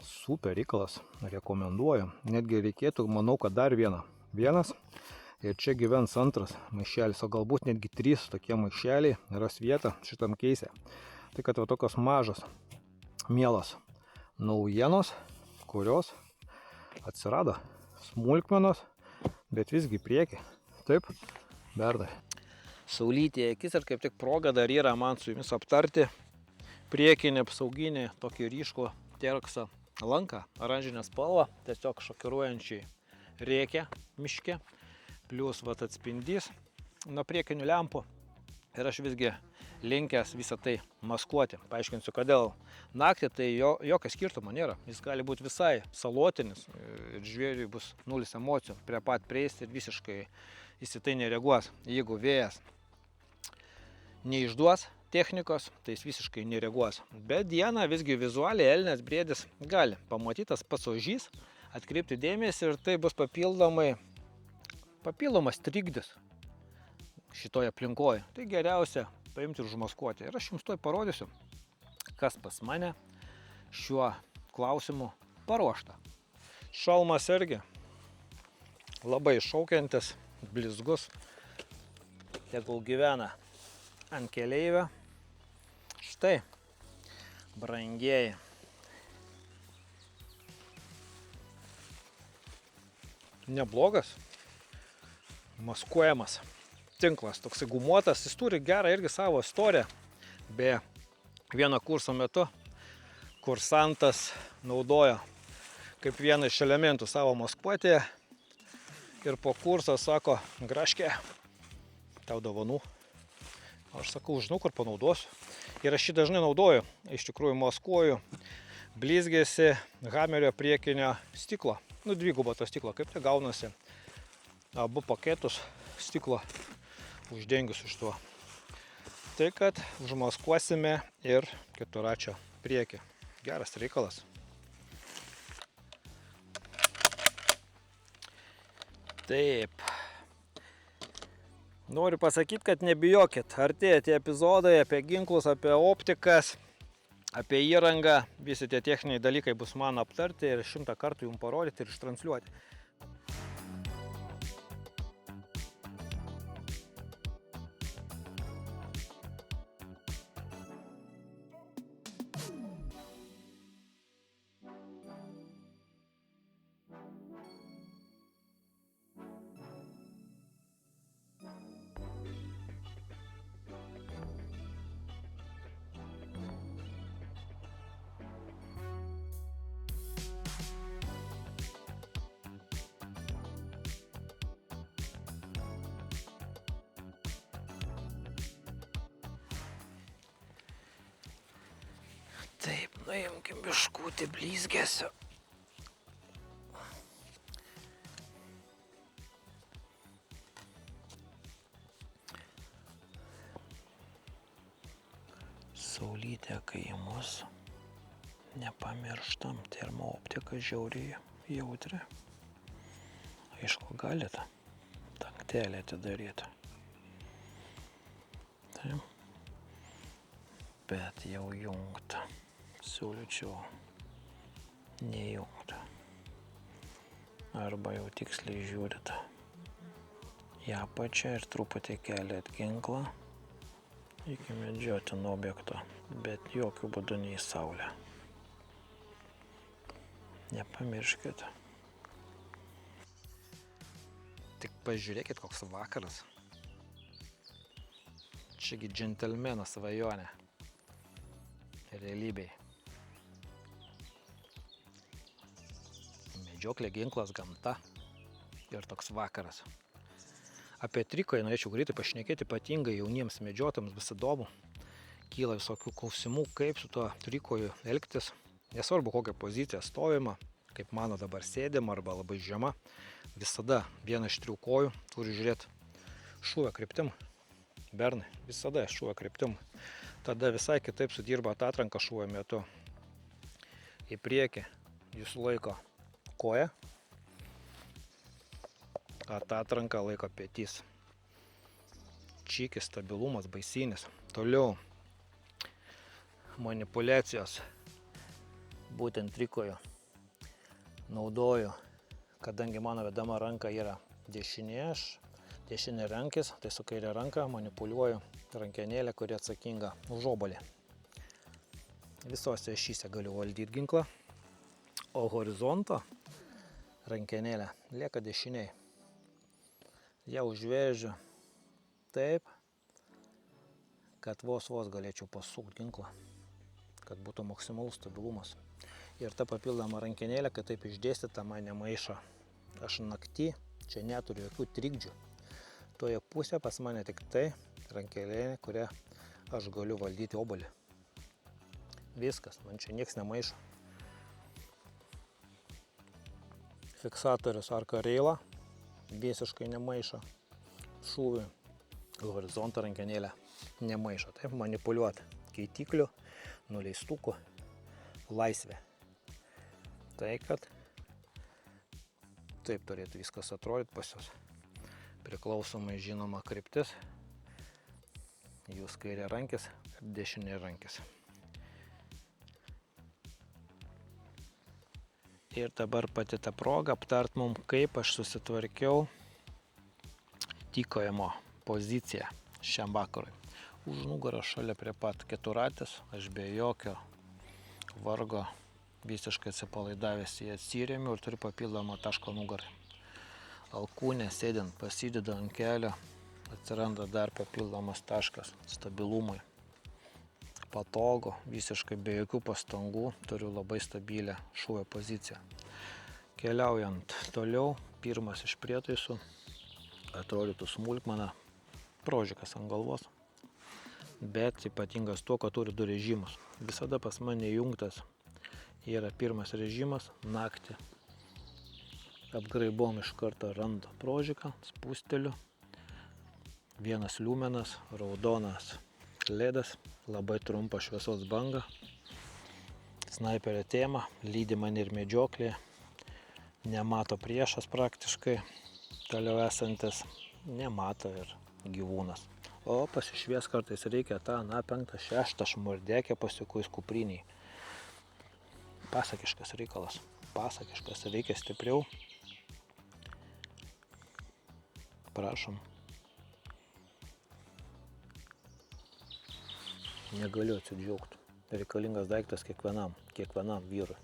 Speaker 3: Super reikalas, rekomenduoju. Netgi reikėtų, manau, kad dar vienas. Ir čia gyvens antras maišelis, o galbūt netgi 3 tokie maišeliai ras vietą šitam keise. Tai kad va tokios mažos, mielos naujienos, kurios atsirado smulkmenos, bet visgi prieki. Taip, Bernai. Saulytė akis ir kaip tik proga dar yra man su jumis aptarti priekinį apsauginį tokį ryškų terksą lanką, oranžinę spalvą, tiesiog šokiruojančiai rėkia miške, plius vat atspindys nuo priekinių lempų ir aš visgi linkęs visą tai maskuoti. Paaiškinsiu, kodėl. Naktį tai jokio skirtumo nėra. Jis gali būti visai salotinis ir žvėriui bus nulis emocijų. Prie pat prieis ir visiškai jis į tai nereaguos. Jeigu vėjas neišduos technikos, tai jis visiškai nereaguos. Bet dieną visgi vizualiai elnias briedis gali pamatytas pats ožys, atkreipti dėmesį ir tai bus papildomas trikdis šitoje aplinkoje. Tai geriausia paimti ir užmaskuoti. Ir aš jums toj parodysiu, kas pas mane šiuo klausimu paruošta. Šalmas irgi labai šaukiantis, blizgus, tegul gyvena ant keleivio. Štai, brangieji. Neblogas, maskuojamas tinklas, toksai gumuotas, jis turi gerą irgi savo istoriją. Be vieno kurso metu kursantas naudojo kaip vieną iš elementų savo maskuotėje ir po kurso sako, Graške, tau dovanų. Aš sakau, žinau, kur panaudosiu. Ir aš jį dažnai naudoju, iš tikrųjų maskuoju blizgėsi hamerio priekinio stiklo. Dvigubo to stiklo, kaip tai gaunasi. Abu paketus stiklo uždengius iš tuo. Tai kad užmaskuosime ir keturračio priekį. Geras reikalas. Taip. Noriu pasakyti, kad nebijokit. Artėja tie epizodai apie ginklus, apie optikas, apie įrangą. Visi tie techniniai dalykai bus man aptarti ir 100 kartų jums parodyti ir ištransliuoti. Taip, nuimkim biškutį blizgesio. Saulytė, kai į mus, nepamirštam, termooptika žiauriai jautri. Aišku, galite dangtelį atidaryti. Taip. Bet jau jungta. Siūlyčiau nejungti. Arba jau tiksliai žiūrite į apačią ir truputį keliat ginklą iki medžiotino objekto, bet jokių būdų ne į saulę. Nepamirškite. Tik pažiūrėkit, koks vakaras. Čiagi džentelmeno svajonė. Realybėj. medžioklė, ginklas, gamta ir toks vakaras. Apie trikoją norėčiau greitai pašnekėti, ypatingai jauniems medžiotams bus įdomu. Kyla visokių klausimų, kaip su tuo trikoju elgtis. Nesvarbu, kokią poziciją stovima, kaip mano dabar sėdima arba labai žema. Visada vieną iš trijų kojų turi žiūrėti šūvio kryptim. Bernai, visada šūvio kryptim. Tada visai kitaip sudirba atranka šūvio metu. Į priekį jūs laiko koją, atranka laiko petys. Čykis, stabilumas, baisinis. Toliau manipulacijos būtent trikoju naudoju, kadangi mano vedama ranka yra dešinė rankis, tai su kairė ranka manipuliuoju rankenėlę, kuri atsakinga už obuolį. Visose ašyse galiu valdyti ginklą, o horizonto rankenėlė lieka dešiniai. Ją užvežiu taip, kad vos galėčiau pasukti ginklą, kad būtų maksimalus stabilumas. Ir ta papildoma rankenėlė, kad taip išdėstyta, mane maišo. Aš naktį čia neturiu jokių trikdžių. Toje pusėje pas mane tik tai rankenėlė, kurią aš galiu valdyti obuolį. Viskas, man čia nieks nemaišo. Fiksatorius arka reila visiškai nemaišo. Šūviui horizonto rankenėlė nemaišo. Taip manipuliuoti keitiklių, nuleistukų, laisvė. Tai kad taip turėtų viskas atrodyti pas jūs. Priklausomai žinoma kryptis. Jūs kairė rankis ir dešinė rankis. Ir dabar pati ta proga aptart mum, kaip aš susitvarkiau tykojimo poziciją šiam vakarui. Už nugarą šalia prie pat keturratės, aš be jokio vargo visiškai atsipalaidavęs į atsirėmiau ir turiu papildomą tašką nugarai. Alkūnė sėdint pasideda ant kelio, atsiranda dar papildomas taškas stabilumui. Patogu, visiškai be jokių pastangų, turiu labai stabilią šūvio poziciją. Keliaujant toliau, pirmas iš prietaisų, atrodytų smulkmena, prožikas ant galvos, bet ypatingas tuo, kad turi du režimus. Visada pas mane įjungtas yra pirmas režimas, naktį. Apgraibom iš karto randu prožiką, spusteliu, vienas liumenas, raudonas ledas, labai trumpa šviesos banga, snaiperio tema, lydi mane ir medžioklė, nemato priešas praktiškai, toliau esantis, nemato ir gyvūnas. O pasišvies kartais reikia tą, 5, 6 šmurdekė pasikuis kupriniai. Pasakiškas reikalas, pasakiškas, reikia stipriau. Prašom. Negaliu atsidžiaugti. Reikalingas daiktas kiekvienam vyrui,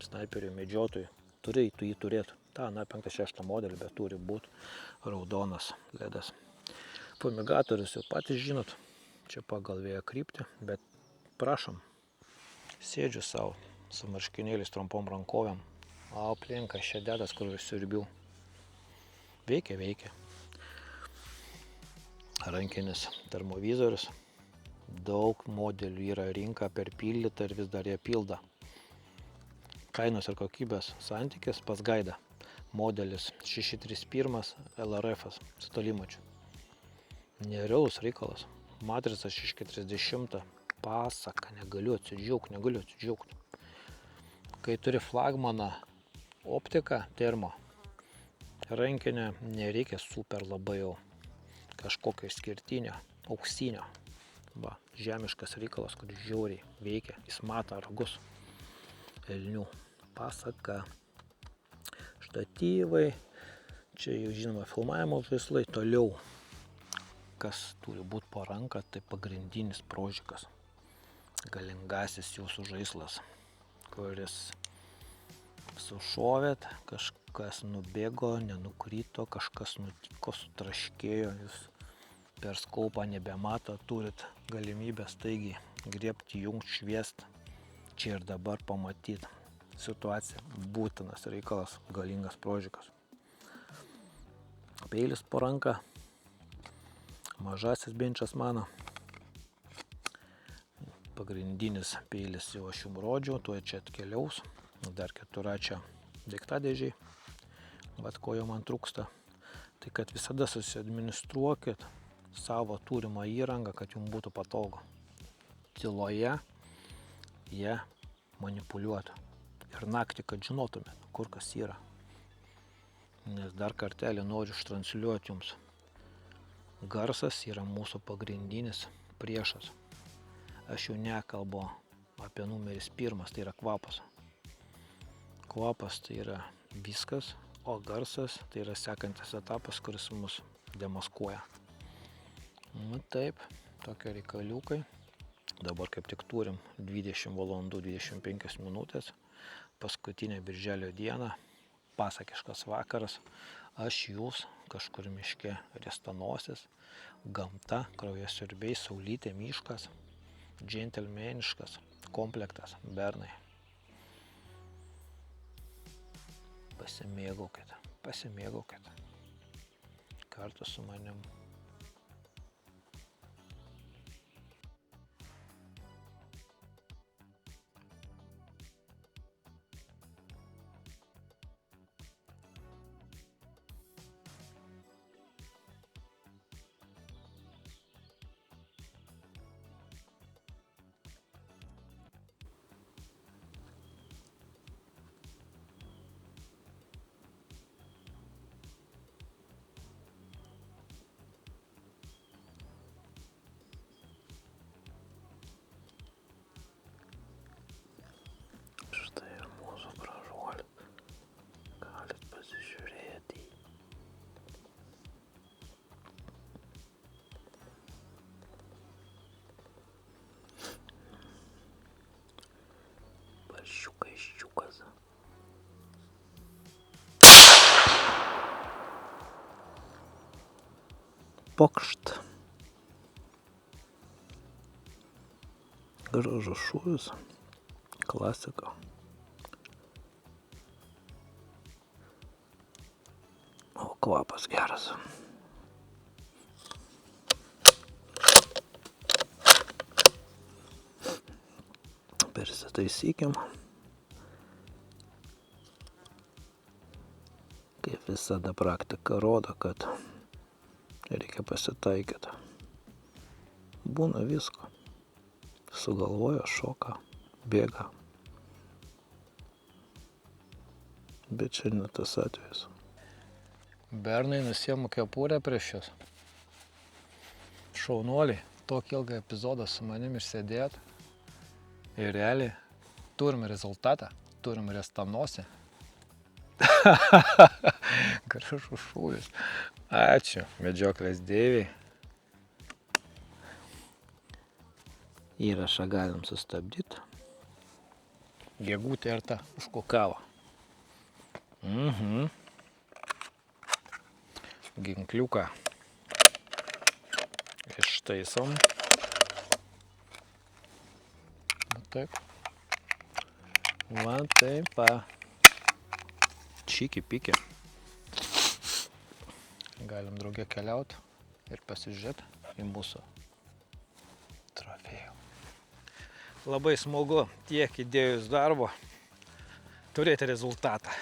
Speaker 3: snaiperiui, medžiotojui. Turi jį turėti. Ta 5-6 modelį, bet turi būti raudonas ledas. Fumigatorius jau patys žinot, čia pagal vėjo kryptį, bet prašom, sėdžiu savo su marškinėliais trumpom rankovėm, o aplinka šededas, kur siurbiu. Veikia. Rankinis termovizorius. Daug modelių yra rinka perpildyta ir vis dar jie pilda. Kainos ir kokybės santykis pas Gaidą. Modelis 631 LRF su tolimačiu. Nerealus reikalas. Matricas 640. Pasaka, negaliu atsidžiaugti. Kai turi flagmaną optiką termo, rankinę nereikia super labai jau kažkokio išskirtinio, auksinio. Va, žemiškas reikalas, kuris žiauriai veikia, jis mato ragus elnių. Pasaka, štatyvai, čia jau žinoma filmavimo žaislai. Toliau, kas turi būti po ranka, tai pagrindinis prožikas, galingasis jūsų žaislas, kuris sušovėt, kažkas nubėgo, nenukrito, kažkas nutiko, sutraškėjo, jūs per skaupą nebemato, turit galimybę staigiai griebti, jungti, šviesti, čia ir dabar pamatyti situacija. Būtinas reikalas, galingas prožikas. Peilis po ranką. Mažasis benčas mano. Pagrindinis peilis jau aš jums rodžiau, tuoj čia atkeliaus. Dar keturračia daiktadėžiai. Vat ko jau man trūksta. Tai kad visada susiadministruokit savo turimą įrangą, kad jums būtų patogu. Tyloje jie manipuliuotų. Ir naktį, kad žinotumėt, kur kas yra. Nes dar kartelį noriu ištransliuoti jums. Garsas yra mūsų pagrindinis priešas. Aš jau nekalbu apie numeris 1, tai yra kvapas. Kvapas tai yra viskas, o garsas tai yra sekantis etapas, kuris mus demaskuoja. Nu taip, tokie reikaliukai. Dabar kaip tik turim 20 valandų 25 minutės. Paskutinė birželio diena, pasakiškas vakaras. Aš jūs kažkur miške riestanosis, gamta, kraujasiurbiai, saulytė, miškas, džentelmeniškas komplektas, bernai. Pasimėgaukite, pasimėgaukite kartu su manim. Ščiukas. Pokšt. Gražus šūvis. Klasika. O kvapas geras. Persitaisykim. Kaip visada praktika rodo, kad reikia pasitaikyti. Būna visko. Sugalvoja, šoka, bėga. Bet čia ne tas atvejis.
Speaker 1: Bernai nusiemu kepurę prieš jūs. Šaunuoliai, tokį ilgą epizodą su manim išsėdėt. Ir realiai turim rezultatą, turim riestanosį. Gražus šūvis. Ačiū, medžioklės deiviai.
Speaker 3: Įrašą galim sustabdyti.
Speaker 1: Gegutė ir ta
Speaker 3: Užkukavo.
Speaker 1: ginkliuką ištaisom. Va taip.
Speaker 3: Va taip, čiki piki.
Speaker 1: Galim drauge keliauti ir pasižiūrėti į mūsų trofėjų. Labai smagu tiek įdėjus darbo turėti rezultatą.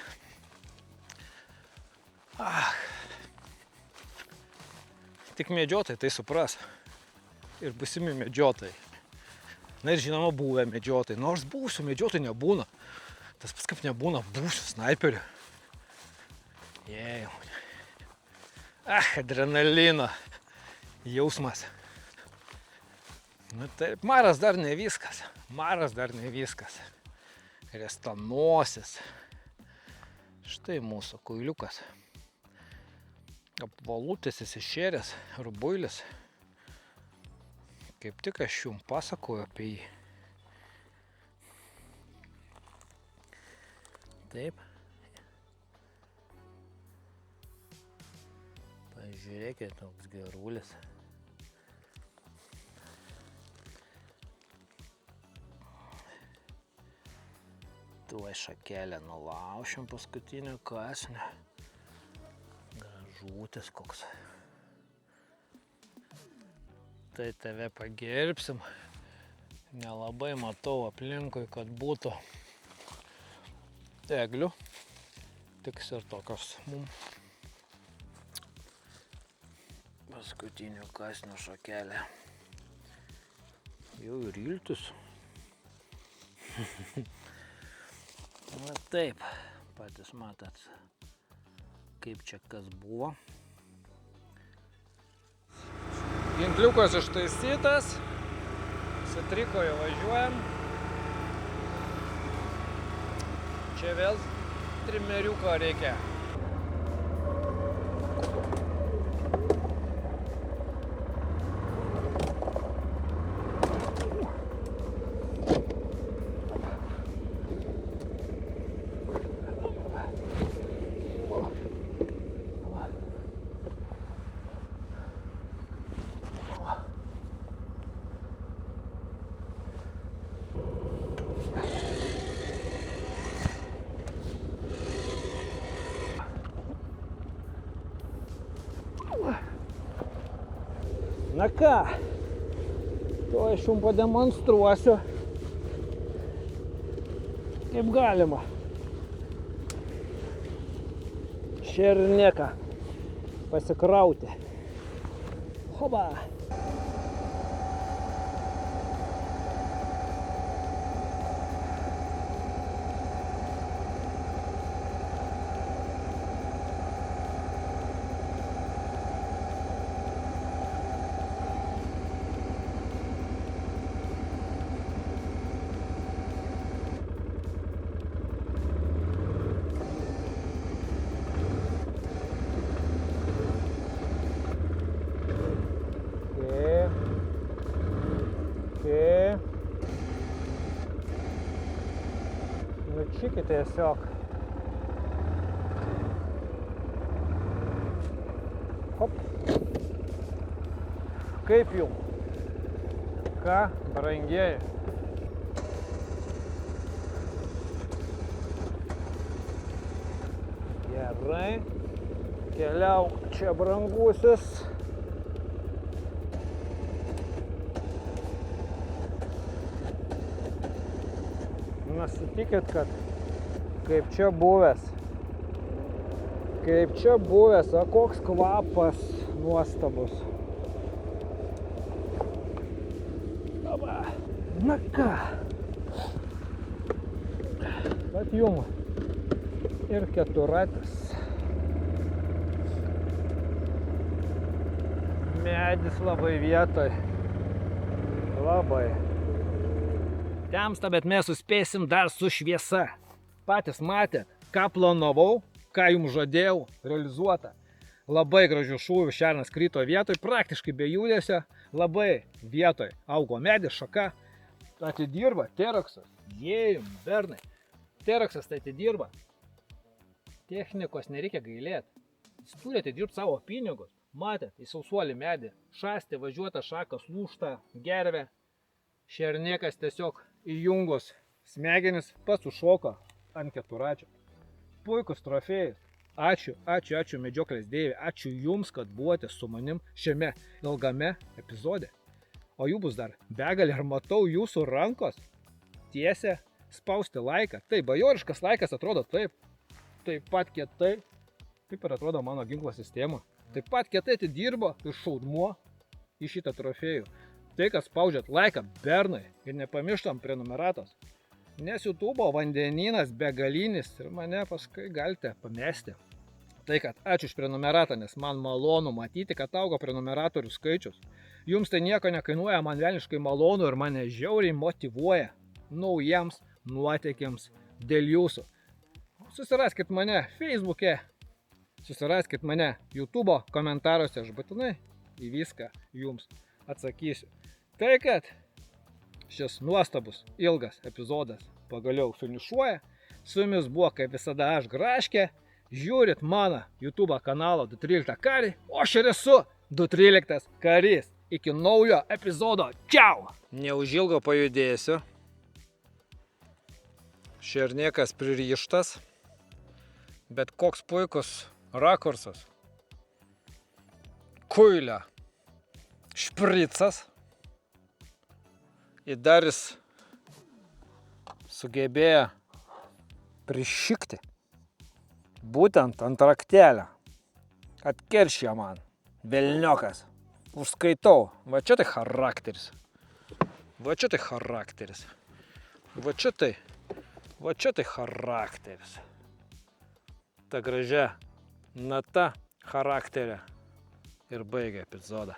Speaker 1: Tik medžiotojai tai supras. Ir būsimi medžiotojai. Na ir žinoma, buvę medžiotojai. Nors buvusių medžiotojų nebūna. Tas pats kaip nebūna buvusių snaiperių. Jėjau. Adrenalino jausmas. Nu taip, maras dar ne viskas. Maras dar ne viskas. Riestanosis. Štai mūsų kuiliukas. Apvalutis, įsišėręs, rubuilis. Kaip tik aš jums pasakoju apie jį. Taip. Pažiūrėkit, toks gerulis.
Speaker 3: Tuoj šakelę nulaušim paskutinio kąsnio. Gražutis koks. Tai tave pagerbsim. Nelabai matau aplinkui, kad būtų eglių. Tiks ir tokios mums. Paskutinio kąsnio šakelė. Jau ir iltis. Na taip, patys matot, kaip čia kas buvo.
Speaker 1: Ginkliukas ištaisytas. Citrikoje važiuojam. Čia vėl trimeriuko reikia.
Speaker 3: Na ką, to aš jums pademonstruosiu, kaip galima šernieką pasikrauti. Hoba!
Speaker 2: Nučikite tiesiog. Hop. Kaip jums? Ką, brangieji? Gerai. Keliauk čia, brangusis. Sutikit, kad kaip čia buvęs, o koks kvapas nuostabus. Na ką, bet jum ir keturatis. Medis labai vietoj, labai.
Speaker 3: Temsta, bet mes suspėsim dar su šviesa. Patys matėt, ką planavau, ką jums žadėjau, realizuota. Labai gražių šūvių, šernas krito vietoj, praktiškai be judesio, labai vietoj augo medis, šaka. Atidirba Teroksas, jėjim, bernai. Teroksas tai atidirba. Technikos nereikia gailėti. Jūs turite dirbti savo pinigus. Matėt, į sausuolį medį, šasti, važiuota šakas, lūžta, gervė. Šerniekas tiesiog įjungus smegenis pats užšoko ant keturačio. Puikus trofėjus. Ačiū medžioklės deivė. Ačiū jums, kad buvote su manim šiame ilgame epizode. O jų bus dar begalė ir matau jūsų rankos tiesia spausti laiką. Tai bajoriškas laikas atrodo taip. Taip pat kietai. Kaip ir atrodo mano ginklo sistema. Taip pat kietai atidirbo ir šaudmuo į šitą trofėjų. Tai, kad spaudžiat laiką, bernai, ir nepamirštam prenumeratos. Nes YouTube vandenynas begalinis ir mane paskui galite pamesti. Tai, kad ačiū už prenumeratą, nes man malonu matyti, kad augo prenumeratorių skaičius. Jums tai nieko nekainuoja, man velniškai malonu ir mane žiauriai motyvuoja naujiems nuotykiams dėl jūsų. Susiraskit mane Facebook'e, susiraskit mane YouTube komentaruose, aš būtinai į viską jums atsakysiu. Tai, kad šis nuostabus ilgas epizodas pagaliau finišuoja. Su jumis buvo kaip visada aš Graškė. Žiūrit mano YouTube kanalą 213 karį, o aš ir esu 213 karys. Iki naujo epizodo. Čiau!
Speaker 1: Neužilgo pajudėsiu. Šerniekas pririštas, bet koks puikus rakursas. Kuilė. Špricas. Ir dar jis sugebėjo prišikti. Būtent ant raktelio. Atkeršė man. Velniokas. Užskaitau. Va čia tai charakteris. Va čia tai charakteris. Va čia tai. Va čia tai charakteris. Ta gražia nata charakterio ir baigia epizodą.